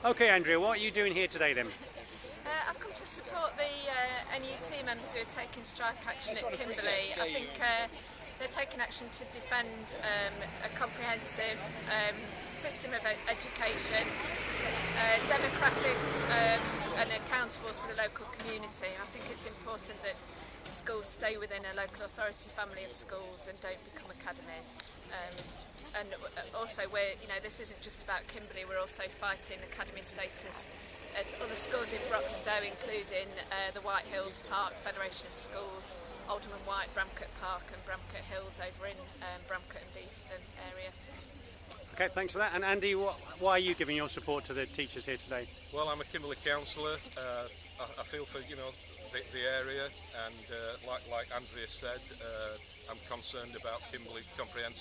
Okay, Andrea, what are you doing here today then? I've come to support the NUT members who are taking strike action at Kimberley. I think they're taking action to defend a comprehensive system of education that's democratic and accountable to the local community. I think it's important that schools stay within a local authority family of schools and don't become academies. And also, this isn't just about Kimberley, we're also fighting academy status at other schools in Broxtowe, including the White Hills Park Federation of Schools, Alderman White, Bramcote Park and Bramcote Hills over in Bramcote and Beeston area. Okay, thanks for that. And Andy, why are you giving your support to the teachers here today? Well, I'm a Kimberley councillor. I feel for the area, and like Andrea said, I'm concerned about Kimberley going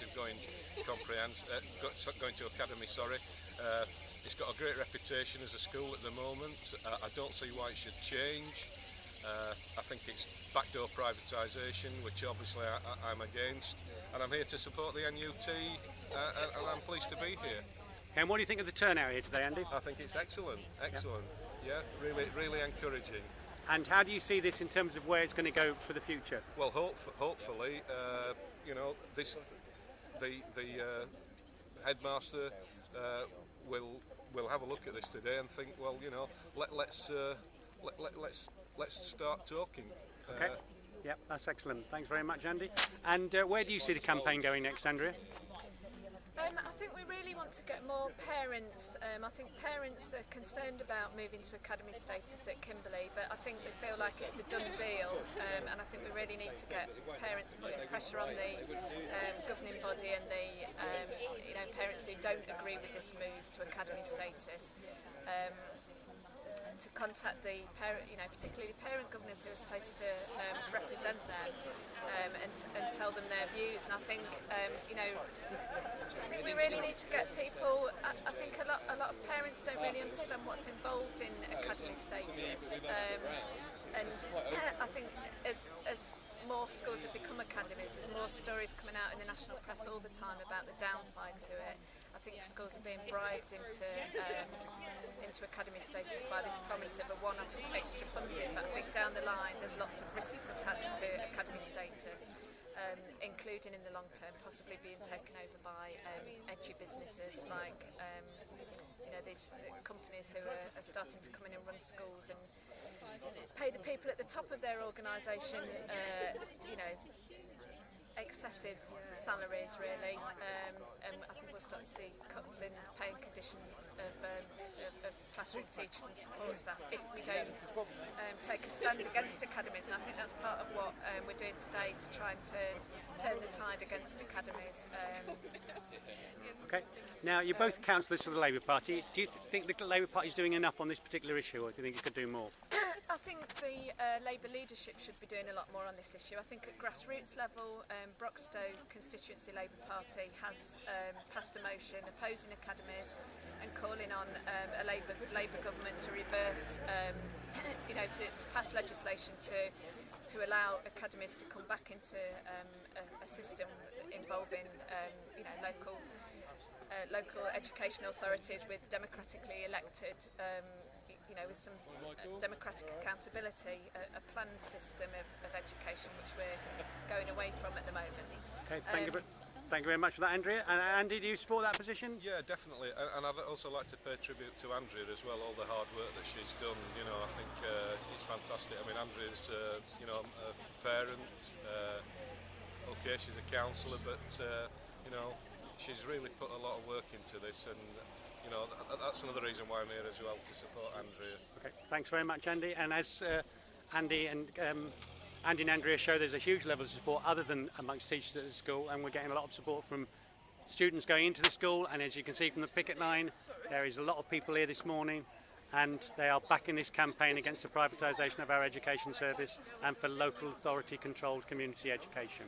to academy. It's got a great reputation as a school at the moment. I don't see why it should change. I think it's backdoor privatisation, which obviously I'm against, and I'm here to support the NUT, and I'm pleased to be here. And what do you think of the turnout here today, Andy? I think it's excellent, yeah, really encouraging. And how do you see this in terms of where it's going to go for the future? Well, hopefully, the headmaster will have a look at this today and think, well, let's start talking. Okay. Yep, that's excellent. Thanks very much, Andy. And where do you see the campaign going next, Andrea? I think we really want to get more parents. I think parents are concerned about moving to academy status at Kimberley, but I think they feel like it's a done deal, and I think we really need to get parents putting pressure on the governing body and the parents who don't agree with this move to academy status. To contact the parent, particularly parent governors who are supposed to represent them, and tell them their views. And I think, we really need to get people. I think a lot of parents don't really understand what's involved in academy status, and I think as more schools have become academies, there's more stories coming out in the national press all the time about the downside to it. I think schools are being bribed into academy status by this promise of a one-off extra funding, but I think down the line there's lots of risks attached to academy status, including in the long term possibly being taken over by edgy businesses like these companies who are starting to come in and run schools and pay the people at the top of their organisation excessive salaries, really, and I think we'll start to see cuts in pay and conditions of classroom teachers and support staff if we don't take a stand against academies, and I think that's part of what we're doing today to try and turn the tide against academies. Okay. Now, you're both councillors for the Labour Party. Do you think the Labour Party is doing enough on this particular issue, or do you think it could do more? I think the Labour leadership should be doing a lot more on this issue. I think at grassroots level, Broxtowe Constituency Labour Party has passed a motion opposing academies and calling on a Labour government to reverse, to pass legislation to allow academies to come back into a system involving local education authorities with democratically elected, with some democratic accountability, a planned system of education which we're going away from at the moment. Okay, thank you very much for that, Andrea. And Andy, do you support that position? Yeah, definitely. And I'd also like to pay tribute to Andrea as well, all the hard work that she's done. I think it's fantastic. I mean, Andrea's, a parent. Okay, she's a councillor, but she's really put a lot of work into this, and that's another reason why I'm here as well, to support Andrea. Okay, thanks very much, Andy. And as Andy and Andrea show, there's a huge level of support other than amongst teachers at the school, and we're getting a lot of support from students going into the school, and as you can see from the picket line, there is a lot of people here this morning, and they are backing this campaign against the privatisation of our education service and for local authority controlled community education.